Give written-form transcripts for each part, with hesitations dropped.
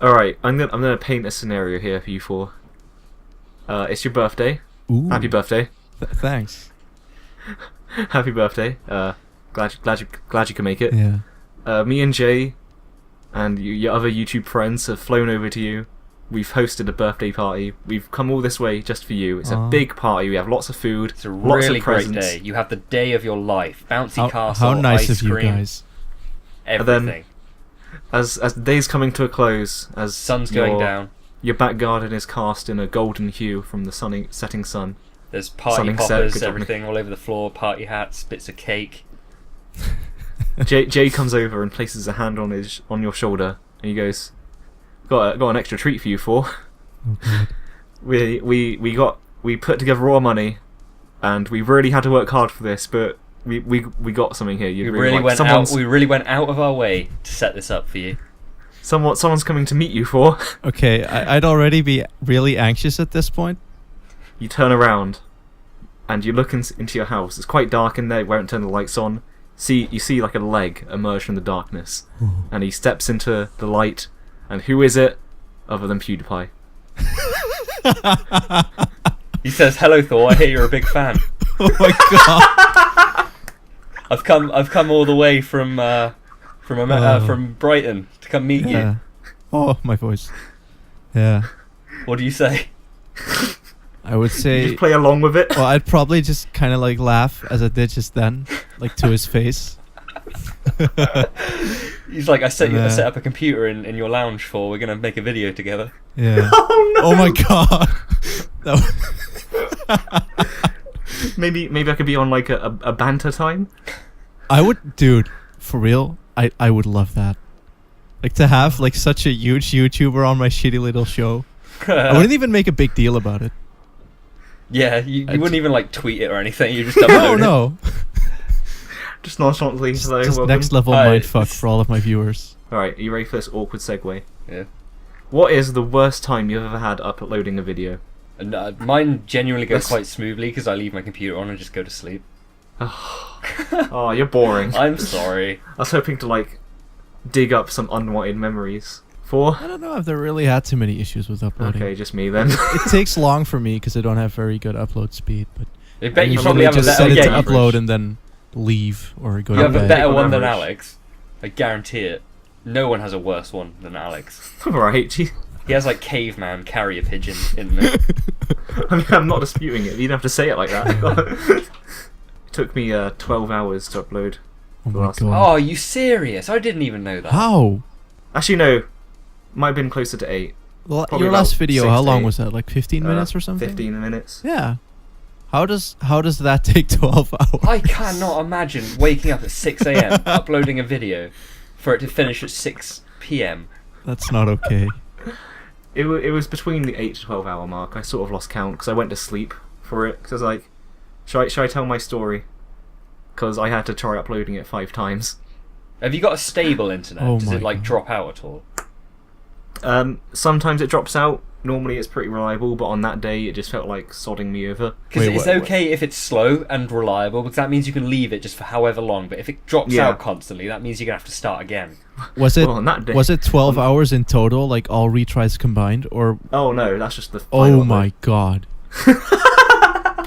All right, I'm gonna paint a scenario here for you four. It's your birthday. Ooh. Happy birthday. Thanks. Happy birthday. Glad you can make it. Yeah. Me and Jay and your other YouTube friends have flown over to you. We've hosted a birthday party. We've come all this way just for you. It's a big party. We have lots of food. It's a lots really of great presents. day. You have the day of your life. Bouncy castle, How nice ice of you cream, guys. everything. As the day's coming to a close, as Sun's going down. your back garden is cast in a golden hue from the setting sun. There's party Sunning set, poppers, good job, everything all over the floor, party hats, bits of cake. Jay comes over and places a hand on your shoulder, and he goes, "Got an extra treat for you four. Okay. We put together our money, and we really had to work hard for this, but we got something here. We really went out of our way to set this up for you. Someone's coming to meet you for." Okay, I'd already be really anxious at this point. You turn around, and you look into your house. It's quite dark in there. We haven't turned the lights on. You see like a leg emerge from the darkness, and he steps into the light. And who is it, other than PewDiePie? He says, "Hello, Thor. I hear you're a big fan. Oh my god. I've come all the way from Brighton to come meet Yeah. you. Oh, my voice. Yeah. What do you say?" I would You say... just play along with it. Well, I'd probably just kind of like laugh as I did just then, like to his face. He's like, I set Yeah. up a computer in your lounge for. We're gonna make a video together. Yeah. Oh no! Oh my god. Maybe I could be on like a banter time. I would, dude, for real, I would love that. Like to have like such a huge YouTuber on my shitty little show. I wouldn't even make a big deal about it. Yeah, you wouldn't even like tweet it or anything. You just No, upload it. no. Just nonchalantly. Just Welcome. next level mindfuck for all of my viewers. Alright, are you ready for this awkward segue? Yeah. What is the worst time you've ever had uploading a video? And, mine genuinely goes Yes. quite smoothly because I leave my computer on and just go to sleep. Oh, you're boring. I'm sorry. I was hoping to like dig up some unwanted memories. I don't know if I've really had too many issues with uploading. Okay, just me then. It takes long for me because I don't have very good upload speed. But I bet you usually probably have a just better set it to yeah, upload and then leave or go you to have a bed. better On one than average. Alex. I guarantee it. No one has a worse one than Alex. Right, gee. He has like caveman carrier pigeon in there. I mean, I'm not disputing it. You don't have to say it like that. It took me 12 hours to upload. Oh my last Oh, god. are you serious? I didn't even know that. How? Actually, no. Might have been closer to 8. Well, Probably your last about video, 6 how to long 8. was that? Like 15 minutes or something? 15 minutes. Yeah. How does that take 12 hours? I cannot imagine waking up at 6 a.m. uploading a video for it to finish at 6 p.m. That's not okay. It was between the 8 to 12 hour mark. I sort of lost count because I went to sleep for it. Because I was like, should I tell my story? Because I had to try uploading it 5 times. Have you got a stable internet? Oh Does my it like God. drop out at all? Sometimes it drops out. Normally it's pretty reliable, but on that day it just felt like sodding me over. Because Wait, it's what- okay if it's slow and reliable, because that means you can leave it just for however long. But if it drops Yeah. out constantly, that means you're gonna have to start again. Was it Well, on that day. was it 12 hours in total, like all retries combined, or? Oh no, that's just the. Oh final my god!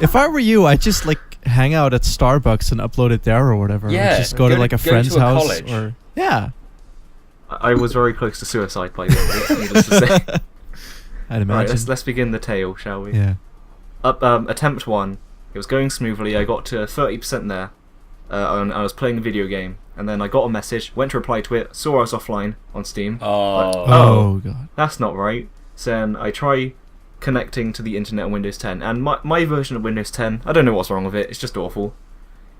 If I were you, I'd just like hang out at Starbucks and upload it there or whatever. Or Yeah, just go to like a go friend's to a house college. or yeah. I was very close to suicide by the way, needless to say. I'd Right, imagine. let's begin the tale, shall we? Yeah. Attempt 1. It was going smoothly. I got to 30% there. And I was playing a video game, and then I got a message, went to reply to it, saw I was offline on Steam. Oh, Oh god. That's not right. So then I try connecting to the internet on Windows 10, and my version of Windows 10, I don't know what's wrong with it, it's just awful.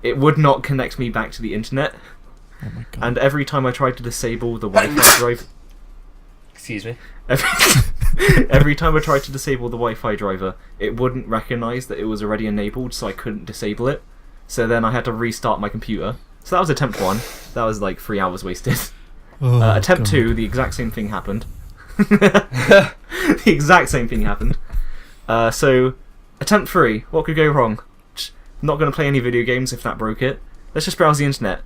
It would not connect me back to the internet, Oh my god. and every time I tried to disable the Wi-Fi drive... excuse me. Every time I tried to disable the Wi-Fi driver, it wouldn't recognise that it was already enabled, so I couldn't disable it. So then I had to restart my computer. So that was attempt 1. That was like 3 hours wasted. Oh, Attempt God. 2, the exact same thing happened. The exact same thing happened. So, attempt 3, what could go wrong? Not going to play any video games if that broke it. Let's just browse the internet.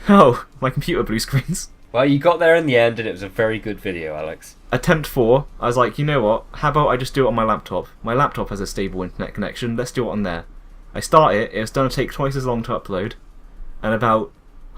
Oh, my computer blue screens. Well, you got there in the end, and it was a very good video, Alex. Attempt 4, I was like, you know what? How about I just do it on my laptop? My laptop has a stable internet connection. Let's do it on there. I start it. It was going to take twice as long to upload, and about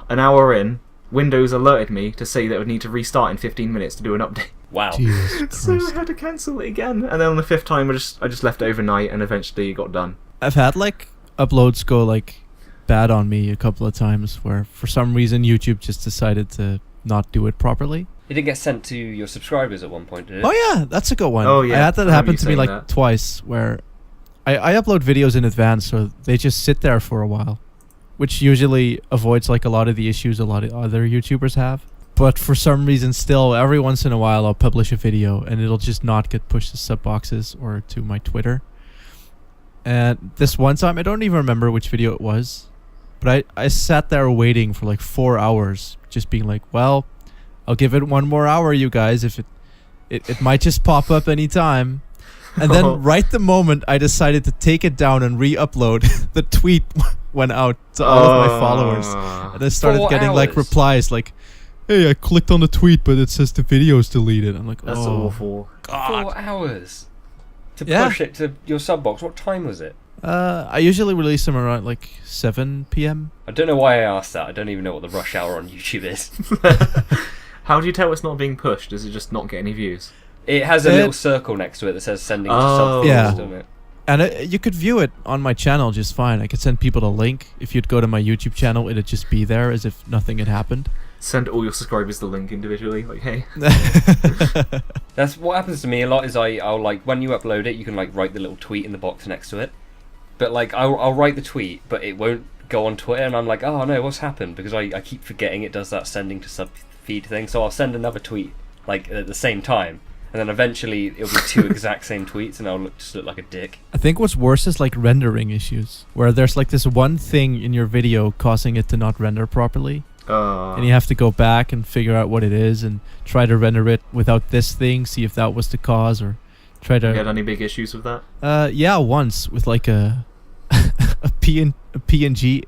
an hour in, Windows alerted me to say that it would need to restart in 15 minutes to do an update. Wow. Jesus So Christ. I had to cancel it again, and then on the 5th time, I just left it overnight, and eventually it got done. I've had like uploads go like bad on me a couple of times where for some reason YouTube just decided to not do it properly. It didn't get sent to your subscribers at one point, did it? Oh yeah, that's a good one. Oh, yeah. I had that I remember happen you to me saying like that. twice where I upload videos in advance so they just sit there for a while, which usually avoids like a lot of the issues a lot of other YouTubers have. But for some reason still, every once in a while I'll publish a video and it'll just not get pushed to sub boxes or to my Twitter. And this one time, I don't even remember which video it was, but I sat there waiting for like 4 hours, just being like, well, I'll give it 1 more hour, you guys, if it might just pop up anytime. And then right the moment I decided to take it down and re-upload, the tweet went out to all of my followers. And I started 4 getting like hours? replies like, hey, I clicked on the tweet, but it says the video's deleted. I'm like, That's oh, awful. God. 4 hours to Yeah. push it to your sub box. What time was it? I usually release them around like 7 p.m. I don't know why I asked that. I don't even know what the rush hour on YouTube is. How do you tell it's not being pushed? Does it just not get any views? It has a little circle next to it that says sending to sub Yeah. box, doesn't it? And you could view it on my channel just fine. I could send people the link. If you'd go to my YouTube channel, it'd just be there as if nothing had happened. Send all your subscribers the link individually. Like, hey. That's what happens to me a lot. Is I'll like when you upload it, you can like write the little tweet in the box next to it. But like I'll write the tweet, but it won't go on Twitter, and I'm like, oh no, what's happened? Because I keep forgetting it does that sending to sub feed thing. So I'll send another tweet like at the same time, and then eventually it'll be 2 exact same tweets, and I'll just look like a dick. I think what's worse is like rendering issues, where there's like this one thing in your video causing it to not render properly. And you have to go back and figure out what it is and try to render it without this thing, see if that was the cause, or try You had to... any big issues with that? Yeah, once with like a PNG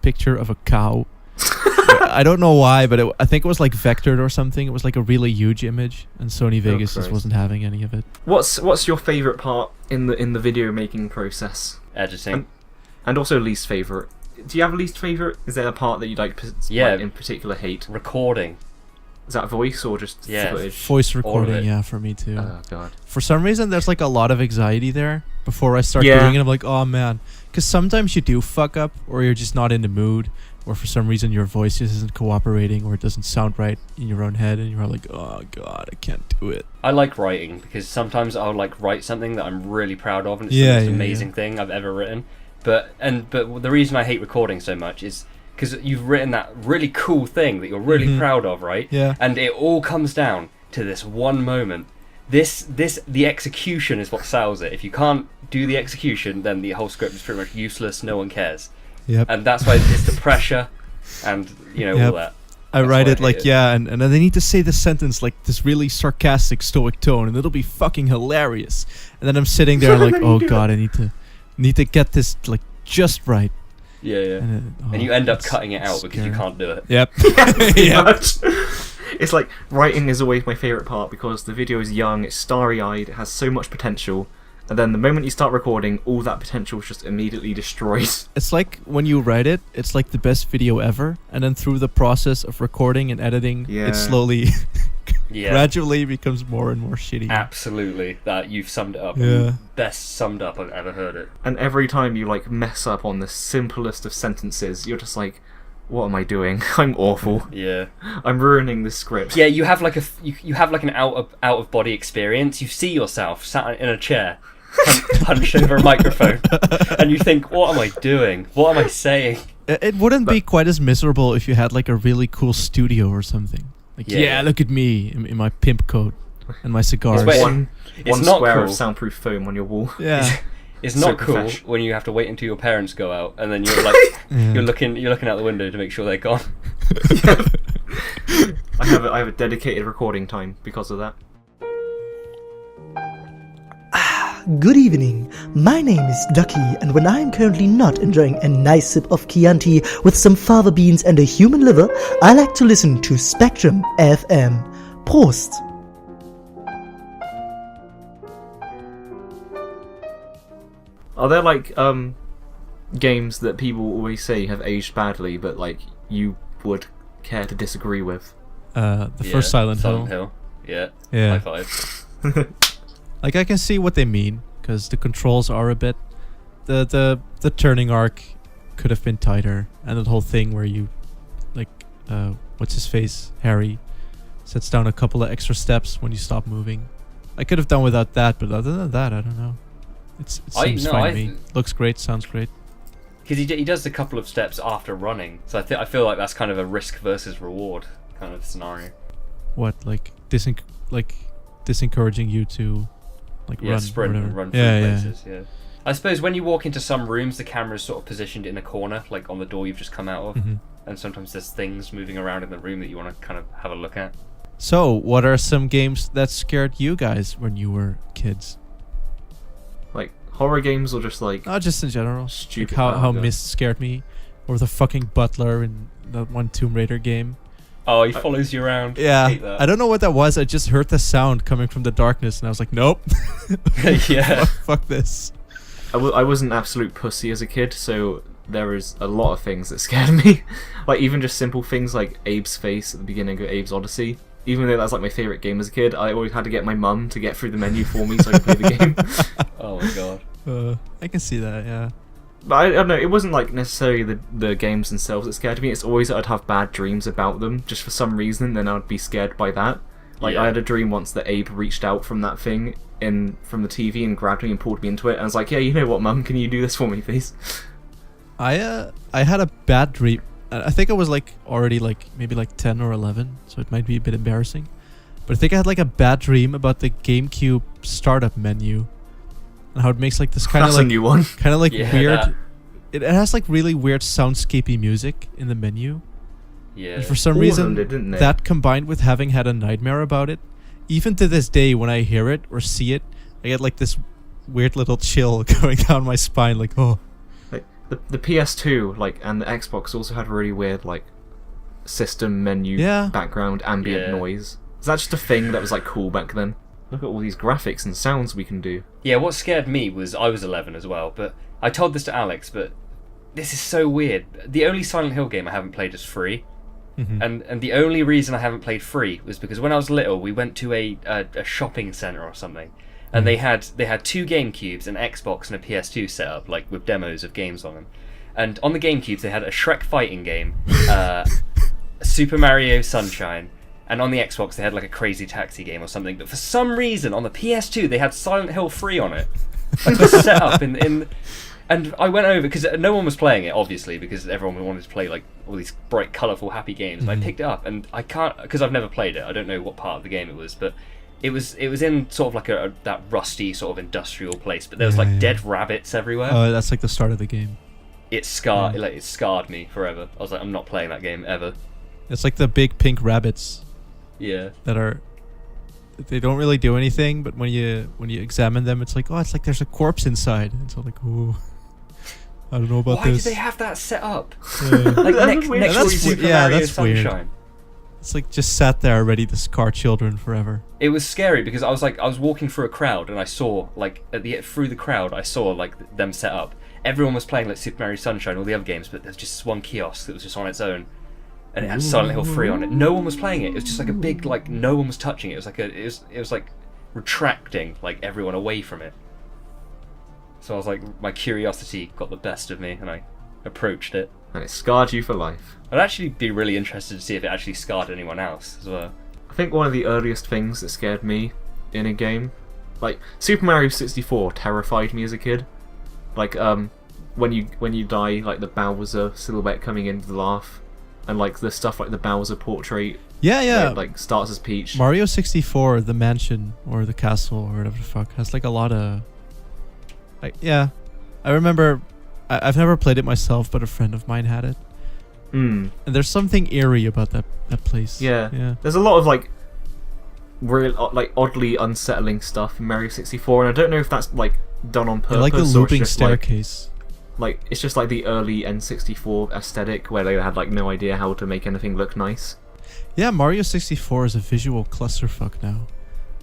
picture of a cow. I don't know why, but I think it was like vectored or something. It was like a really huge image, and Sony Vegas just Christ. wasn't having any of it. What's your favourite part in the video making process? Editing. And also least favourite. Do you have a least favourite? Is there a part that you like in particular hate? Recording. Is that voice or just Yeah. footage? Voice All of recording, it. yeah, for me too. Oh god. For some reason, there's like a lot of anxiety there before I start Yeah. doing it. I'm like, oh man, because sometimes you do fuck up, or you're just not in the mood, or for some reason your voice just isn't cooperating, or it doesn't sound right in your own head, and you're like, oh god, I can't do it. I like writing because sometimes I'll like write something that I'm really proud of, and it's Yeah, the most yeah, amazing thing I've ever written. But the reason I hate recording so much is because you've written that really cool thing that you're really Mhm. proud of, right? Yeah. And it all comes down to this one moment. The execution is what sells it. If you can't do the execution, then the whole script is pretty much useless. No one cares. Yep. And that's why it's the pressure, and Yep. all that. I That's write why I it hate like, it. yeah, and then they need to say the sentence like this really sarcastic, stoic tone, and it'll be fucking hilarious. And then I'm sitting there like, Then you oh do god, I need to get this like just right. Yeah, yeah. And And you end up it's cutting it out because you scary. can't do it. Yep. Pretty Yep. much. It's like writing is always my favourite part because the video is young, it's starry-eyed, it has so much potential, and then the moment you start recording, all that potential is just immediately destroyed. It's like when you write it, it's like the best video ever, and then through the process of recording and editing, Yeah. it slowly, Yeah. gradually becomes more and more shitty. Absolutely. That you've summed it up. Yeah. Best summed up I've ever heard it. And every time you like mess up on the simplest of sentences, you're just like, what am I doing? I'm awful. Yeah. I'm ruining this script. Yeah, you have like you have like an out of body experience. You see yourself sat in a chair, hunched over a microphone, and you think, "What am I doing? What am I saying?" It wouldn't be quite as miserable if you had like a really cool studio or something. Like, Yeah. yeah, look at me in my pimp coat and my cigars. It's One It's not square cool. of soundproof foam on your wall. Yeah. It's So not cool profesh- when you have to wait until your parents go out, and then you're like, Yeah. you're looking out the window to make sure they're gone. I have a dedicated recording time because of that. Good evening. My name is Ducky, and when I am currently not enjoying a nice sip of Chianti with some fava beans and a human liver, I like to listen to Spectrum FM. Prost! Are there like games that people always say have aged badly, but like you would care to disagree with? The first Silent Hill. Yeah. Yeah. High five. Like I can see what they mean, because the controls are a bit, the turning arc could have been tighter, and that whole thing where you, like, what's his face, Harry, sets down a couple of extra steps when you stop moving. I could have done without that, but other than that, I don't know. It seems fine to me. Looks great, sounds great. Because he does a couple of steps after running, so I feel like that's kind of a risk versus reward kind of scenario. What, like disencouraging you to run, sprint and run through places. Yeah. I suppose when you walk into some rooms, the camera's sort of positioned in a corner, like on the door you've just come out of, and sometimes there's things moving around in the room that you want to kind of have a look at. So, what are some games that scared you guys when you were kids? Like horror games, or just like just in general. Stupid. Like how Mist scared me, or the fucking butler in that one Tomb Raider game. Oh, he follows you around. Yeah, I hate that. I don't know what that was. I just heard the sound coming from the darkness, and I was like, nope. Yeah. Fuck this. I was an absolute pussy as a kid, so there is a lot of things that scared me. Like even just simple things like Abe's face at the beginning of Abe's Odyssey. Even though that's like my favourite game as a kid, I always had to get my mum to get through the menu for me so I could play the game. Oh my god. I can see that, yeah. But I don't know, it wasn't like necessarily the games themselves that scared me. It's always that I'd have bad dreams about them, just for some reason, then I'd be scared by that. Like I had a dream once that Abe reached out from that thing from the TV and grabbed me and pulled me into it, and I was like, yeah, you know what, Mum, can you do this for me, please? I had a bad dream. I think I was already maybe 10 or 11, so it might be a bit embarrassing. But I think I had a bad dream about the GameCube startup menu. And how it makes this kind of a new one. Kind of weird. That. It has really weird soundscapey music in the menu. Yeah. And for some All reason, of them did, didn't they? that combined with having had a nightmare about it, even to this day when I hear it or see it, I get this weird little chill going down my spine. Oh. Like the PS2 and the Xbox also had really weird system menu background ambient noise. Is that just a thing that was cool back then? Look at all these graphics and sounds we can do. Yeah, what scared me was I was 11 as well, but I told this to Alex, but this is so weird. The only Silent Hill game I haven't played is free. And the only reason I haven't played free was because when I was little, we went to a shopping centre or something, and they had 2 GameCubes, an Xbox and a PS2 set up, with demos of games on them. And on the GameCubes, they had a Shrek fighting game, Super Mario Sunshine, and on the Xbox, they had a Crazy Taxi game or something. But for some reason, on the PS2, they had Silent Hill 3 on it. The setup in... And I went over, because no one was playing it, obviously, because everyone wanted to play all these bright, colourful, happy games. And I picked it up, and I can't, because I've never played it. I don't know what part of the game it was, but it was in sort of that rusty sort of industrial place. But there was dead rabbits everywhere. Oh, that's the start of the game. It scarred me forever. I was like, I'm not playing that game ever. It's the big pink rabbits. Yeah. They don't really do anything, but when you examine them, it's it's there's a corpse inside. It's all ooh. I don't know about Why this. Why did they have that set up? That's weird. Next to Super Mario Sunshine. It's just sat there ready to scar children forever. It was scary because I was walking through a crowd and I saw through the crowd I saw them set up. Everyone was playing Super Mario Sunshine, all the other games, but there's just one kiosk that was just on its own, and it had Silent Hill 3 on it. No one was playing it. It was just a big no one was touching it. It was retracting everyone away from it. So I was my curiosity got the best of me, and I approached it. And it scarred you for life. I'd actually be really interested to see if it actually scarred anyone else as well. I think one of the earliest things that scared me in a game, Super Mario 64 terrified me as a kid. When you die, the Bowser silhouette coming in with the laugh, and the stuff the Bowser portrait. Yeah. Where it, starts as Peach. Mario 64, the mansion or the castle or whatever the fuck has a lot of. I remember. I've never played it myself, but a friend of mine had it. And there's something eerie about that place. Yeah. There's a lot of real like oddly unsettling stuff in Mario 64, and I don't know if that's like done on purpose. I like the or it's looping just, staircase. Like it's just like the early N64 aesthetic where they had like no idea how to make anything look nice. Yeah, Mario 64 is a visual clusterfuck now.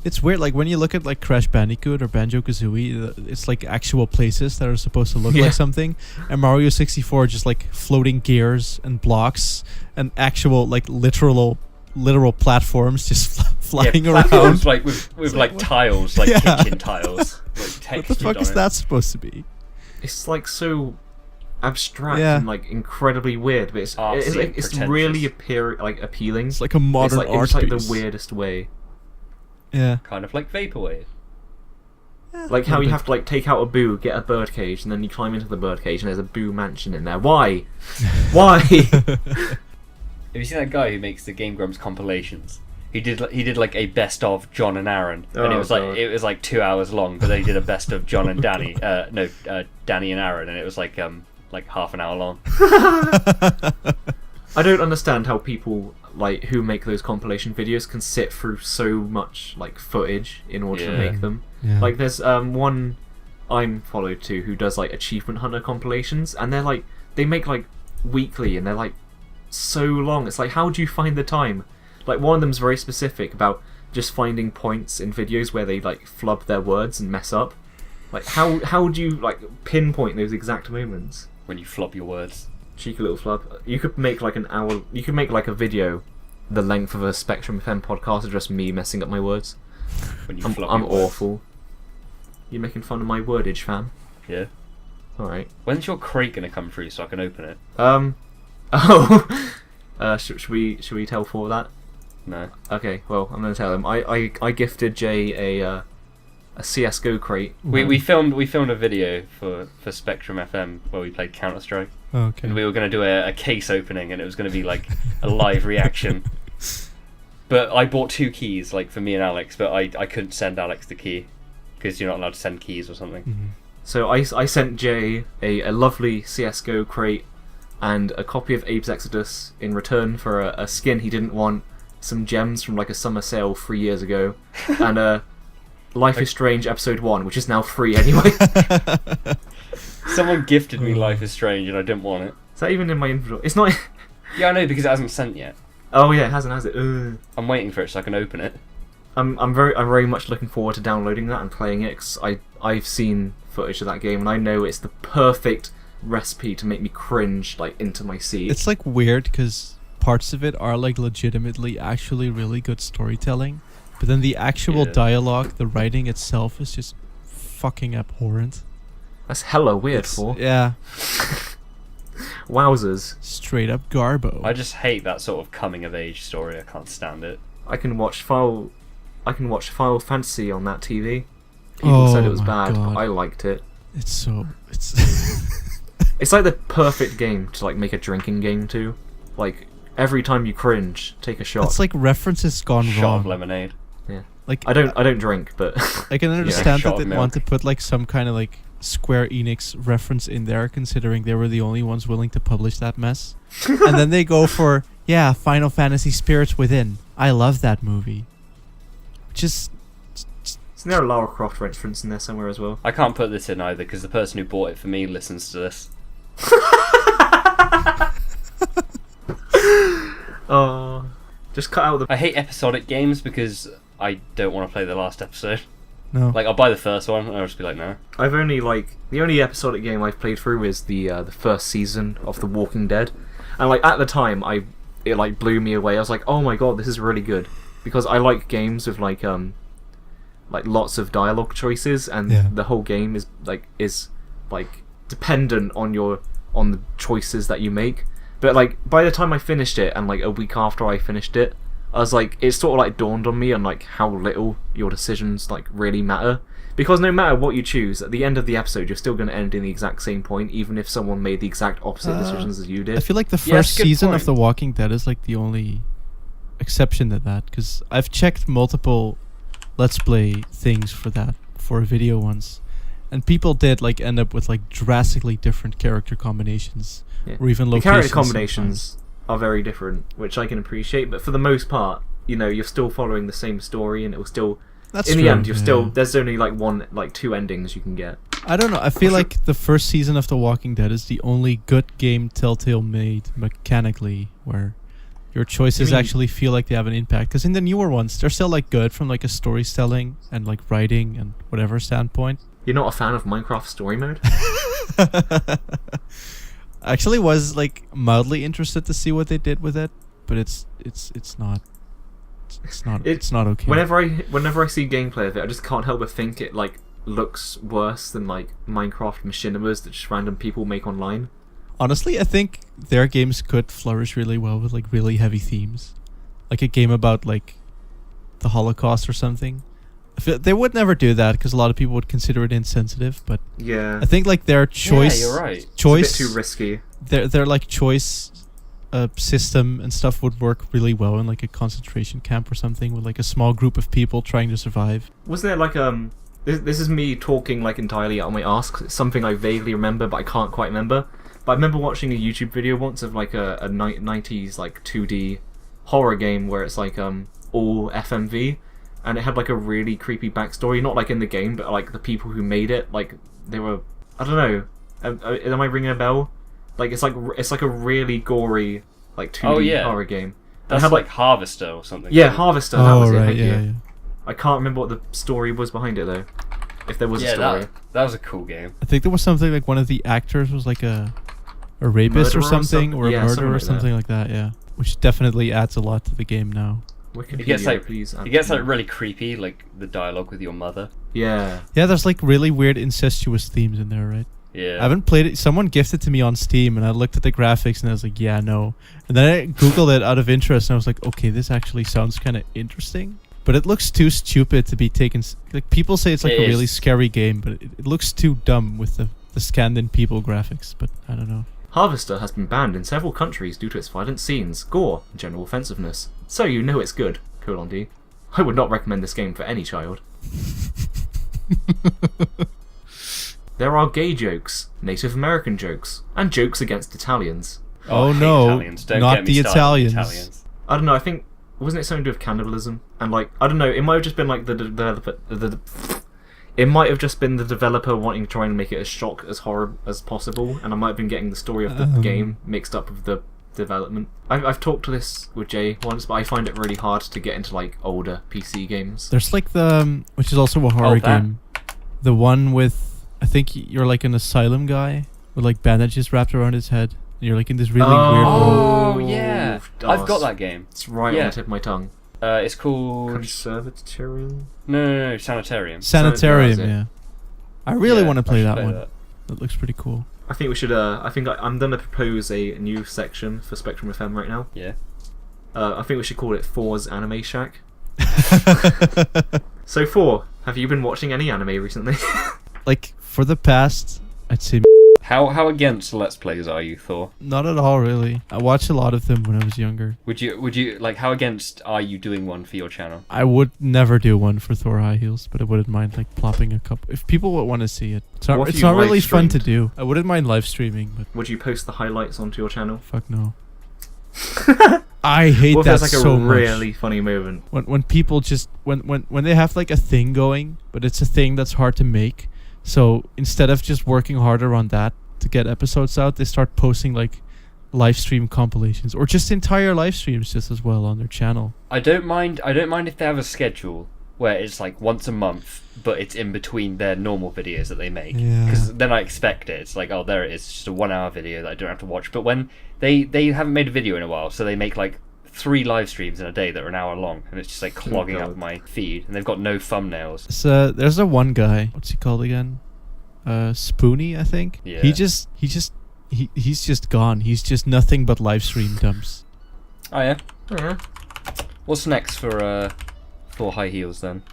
It's weird, like when you look at like Crash Bandicoot or Banjo-Kazooie, it's like actual places that are supposed to look like something, and Mario 64 just like floating gears and blocks and actual like literal platforms just flying around. Platforms, like with like tiles, like kitchen tiles. Like what the fuck is that supposed to be? It's like so abstract and like incredibly weird, but it's really appealing. It's like a modern art It's like piece. the weirdest way. Yeah. Kind of like Vaporwave. Yeah, like how you have to like take out a boo, get a birdcage, and then you climb into the birdcage, and there's a boo mansion in there. Why? Why? Have you seen that guy who makes the Game Grumps compilations? He did like a best of John and Aaron, and it was like 2 hours long. But they did a best of John and Danny. Danny and Aaron, and it was like half an hour long. I don't understand how people like who make those compilation videos can sit through so much like footage in order to make them. Yeah. Like there's one I'm followed to who does like achievement hunter compilations, and they're like they make like weekly, and they're like so long. It's like, how do you find the time? Like one of them's very specific about just finding points in videos where they like flub their words and mess up. Like how do you like pinpoint those exact moments? When you flub your words. Cheeky little flub. You could make like an hour. You could make like a video the length of a Spectrum FM podcast of just me messing up my words. When you I'm flub your words. awful. You're making fun of my wordage, fam. Yeah. Alright. When's your crate gonna come through so I can open it? Should we tell Thor that? No. Okay, well, I'm gonna tell him. I gifted Jay a CS:GO crate. We filmed a video for Spectrum FM where we played Counter-Strike. Okay. And we were going to do a case opening, and it was going to be like a live reaction. But I bought 2 keys, like for me and Alex, but I couldn't send Alex the key because you're not allowed to send keys or something. Mm-hmm. So I sent Jay a lovely CS:GO crate and a copy of Abe's Exodus in return for a skin he didn't want, some gems from like a summer sale 3 years ago, and Life is Strange episode 1, which is now free anyway. Someone gifted me Life is Strange and I didn't want it. Is that even in my inventory? It's not. Yeah, I know, because it hasn't sent yet. Oh yeah, it hasn't, has it? Ugh. I'm waiting for it so I can open it. I'm very much looking forward to downloading that and playing it, because I've seen footage of that game and I know it's the perfect recipe to make me cringe like into my seat. It's like weird because parts of it are like legitimately actually really good storytelling, but then the actual dialogue, the writing itself is just fucking abhorrent. That's hella weird for. Yeah. Wowzers. Straight up garbo. I just hate that sort of coming of age story. I can't stand it. I can watch Final Fantasy on that TV. People said it was bad, God. but I liked it. It's It's like the perfect game to like make a drinking game to. Like every time you cringe, take a shot. It's like references gone Shot wrong. of lemonade. Yeah. Like I don't drink, but I can understand Shot that of they want to put like some kind of like Square Enix reference in there, considering they were the only ones willing to publish that mess. And then they go for Final Fantasy Spirits Within. I love that movie. Just isn't there a Lara Croft reference in there somewhere as well? I can't put this in either because the person who bought it for me listens to this. Oh, just cut out the. I hate episodic games because I don't want to play the last episode. no. Like, I'll buy the first one and I'll just be like, no. I've only the only episodic game I've played through is the first season of The Walking Dead, and like at the time it like blew me away. I was like, oh my god, this is really good, because I like games with like lots of dialogue choices, and the whole game is dependent on the choices that you make. But like by the time I finished it, and like a week after I finished it, I was like, it sort of like dawned on me on like how little your decisions like really matter. Because no matter what you choose, at the end of the episode, you're still going to end in the exact same point, even if someone made the exact opposite decisions as you did. I feel like the first season of The Walking Dead is like the only exception to that, because I've checked multiple Let's Play things for a video once, and people did like end up with like drastically different character combinations, or even locations. The character combinations are very different, which I can appreciate, but for the most part, you're still following the same story, and it will still. That's in true. the end, you're yeah. still. There's only like two endings you can get. I don't know. I feel like the first season of The Walking Dead is the only good game Telltale made mechanically, where your choices actually feel like they have an impact. Because in the newer ones, they're still like good from like a storytelling and like writing and whatever standpoint. You're not a fan of Minecraft story mode? I actually was like mildly interested to see what they did with it, but it's not okay. Whenever I see gameplay of it, I just can't help but think it like looks worse than like Minecraft machinimas that just random people make online. Honestly, I think their games could flourish really well with like really heavy themes, like a game about like the Holocaust or something. They would never do that because a lot of people would consider it insensitive. But Yeah, I think like their choice, Yeah, you're right. choice, it's a bit too risky. their like choice system and stuff would work really well in like a concentration camp or something with like a small group of people trying to survive. Was there like this is me talking like entirely out of my arse. 'Cause it's something I vaguely remember, but I can't quite remember. But I remember watching a YouTube video once of like a 90s like 2D horror game where it's like all FMV, and it had like a really creepy backstory. Not like in the game, but like the people who made it, like they were, I don't know. Am I ringing a bell? Like it's like a really gory like 2D horror game. That's had, like Harvester or something. Yeah, Harvester. That was it. right, Thank you. yeah. I can't remember what the story was behind it though. If there was a story. That was a cool game. I think there was something like one of the actors was like a rapist or Murderer or something, something? or a Yeah, murderer something or like something like that. Yeah, which definitely adds a lot to the game now. Wikipedia, It gets like please. really creepy, like the dialogue with your mother. Yeah. Yeah, there's like really weird incestuous themes in there, right? Yeah. I haven't played it. Someone gifted to me on Steam, and I looked at the graphics, and I was like, "Yeah, no." And then I googled it out of interest, and I was like, "Okay, this actually sounds kind of interesting." But it looks too stupid to be taken. Like people say, it's like It a really is. scary game, but it looks too dumb with the scanned in people graphics. But I don't know. Harvester has been banned in several countries due to its violent scenes, gore, and general offensiveness. So you know it's good, :D. I would not recommend this game for any child. There are gay jokes, Native American jokes, and jokes against Italians. Oh, I hate no, Italians. Don't not get me the started on Italians. I don't know, I think, wasn't it something to do with cannibalism? And like, I don't know, it might have just been like the developer, it might have just been the developer wanting to try and make it as shock as horror as possible, and I might have been getting the story of the game mixed up with the development. I've talked to this with Jay once, but I find it really hard to get into like older PC games. There's like the which is also a horror game. The one with I think you're like an asylum guy with like bandages wrapped around his head. And you're like in this really weird world. Oh yeah, I've got that game. It's right on the tip of my tongue. It's called Conservatorium? No, Sanitarium. Sanitarium, Sanitarium, yeah. I really want to play I should that one. That looks pretty cool. I think we should. I'm gonna propose a new section for Spectrum FM right now. Yeah. I think we should call it Thor's Anime Shack. So Thor, have you been watching any anime recently? Like for the past, I'd say How against Let's Plays are you, Thor? not at all really. I watched a lot of them when I was younger. Would you like how against are you doing one for your channel? I would never do one for ThorHighHeels, but I wouldn't mind like plopping a couple if people would want to see it. It's What not, if it's you not really fun to live-streamed? do. I wouldn't mind live streaming, but Would you post the highlights onto your channel? fuck no. I hate What if that there's like so a much. really funny moment? When people just when they have like a thing going, but it's a thing that's hard to make. So instead of just working harder on that to get episodes out, they start posting like live stream compilations or just entire live streams just as well on their channel. I don't mind if they have a schedule where it's like once a month, but it's in between their normal videos that they make. Yeah. Because then I expect it. It's like, oh, there it is. It's just a 1 hour video that I don't have to watch. But when they haven't made a video in a while, so they make like 3 live streams in a day that are an hour long, and it's just like clogging up my feed, and they've got no thumbnails. So there's a one guy. What's he called again? Spoony, I think. Yeah. He's just gone. He's just nothing but live stream dumps. Oh yeah. Yeah. What's next for ThorHighHeels then?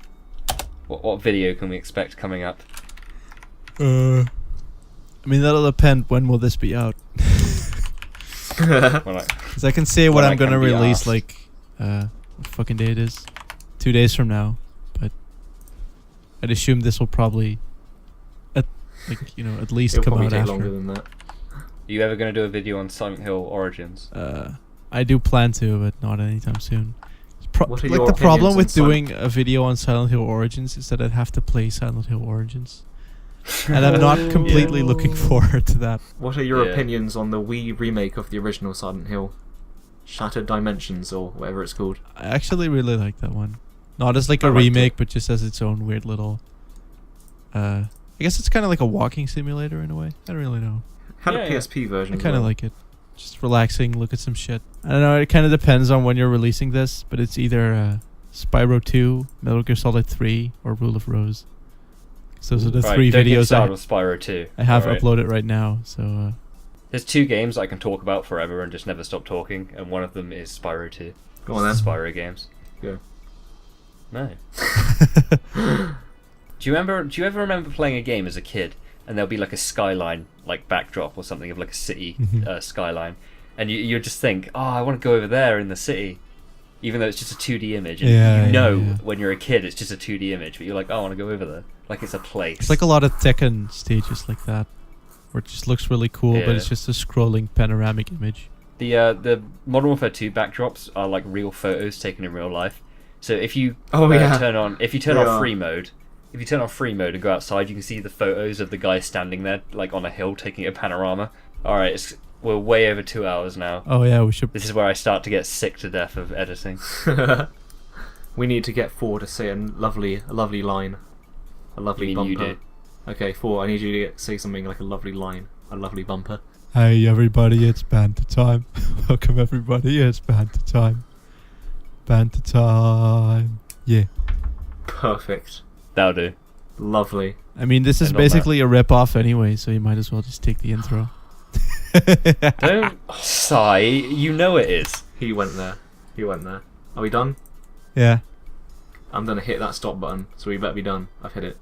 What video can we expect coming up? I mean that'll depend. When will this be out? Well, like, Because I can say what When I I'm gonna can be release asked. like what fucking day it is. 2 days from now, but I'd assume this will probably at least It'll come probably out take after. longer than that. are you ever going to do a video on Silent Hill Origins? I do plan to, but not anytime soon. What are like your the problem opinions with on Silent- doing a video on Silent Hill Origins is that I'd have to play Silent Hill Origins, and I'm not completely looking forward to that. What are your Yeah. opinions on the Wii remake of the original Silent Hill? Shattered Dimensions, or whatever it's called. I actually really like that one. Not as like I a liked remake, it. but just as its own weird little. I guess it's kind of like a walking simulator in a way. I don't really know. Had Yeah, a yeah. PSP version. I as kind of well. like it. Just relaxing, look at some shit. I don't know. It kind of depends on when you're releasing this, but it's either Spyro 2, Metal Gear Solid 3, or Rule of Rose. So those are the Right, three don't get videos started with Spyro 2. I have Alright. uploaded right now. So There's 2 games I can talk about forever and just never stop talking, and one of them is Spyro 2. Go on then. Spyro games. Go. No. Do you ever remember playing a game as a kid, and there'll be like a skyline, like backdrop or something of like a city skyline, and you just think, oh, I want to go over there in the city, even though it's just a 2D image, and Yeah, you know yeah. when you're a kid it's just a 2D image, but you're like, oh, I want to go over there, like it's a place. it's like a lot of Tekken stages like that, where it just looks really cool, but Yeah. it's just a scrolling panoramic image. The Modern Warfare 2 backdrops are like real photos taken in real life. So if you turn on They free are. mode, if you turn on free mode and go outside, you can see the photos of the guy standing there, like on a hill, taking a panorama. All right, we're way over 2 hours now. Oh yeah, we should. This is where I start to get sick to death of editing. We need to get Thor to say a lovely line. A lovely You mean you bumper. do? Okay, Thor, I need you to say something like a lovely line. A lovely bumper. Hey everybody, it's Banter time. Welcome everybody, it's Banter time. Banter time. Yeah. Perfect. That'll do. Lovely. I mean, this is And on basically a rip-off anyway, so you might as well just take the intro. Don't sigh. You know it is. He went there. He went there. Are we done? Yeah. I'm gonna hit that stop button, so we better be done. I've hit it.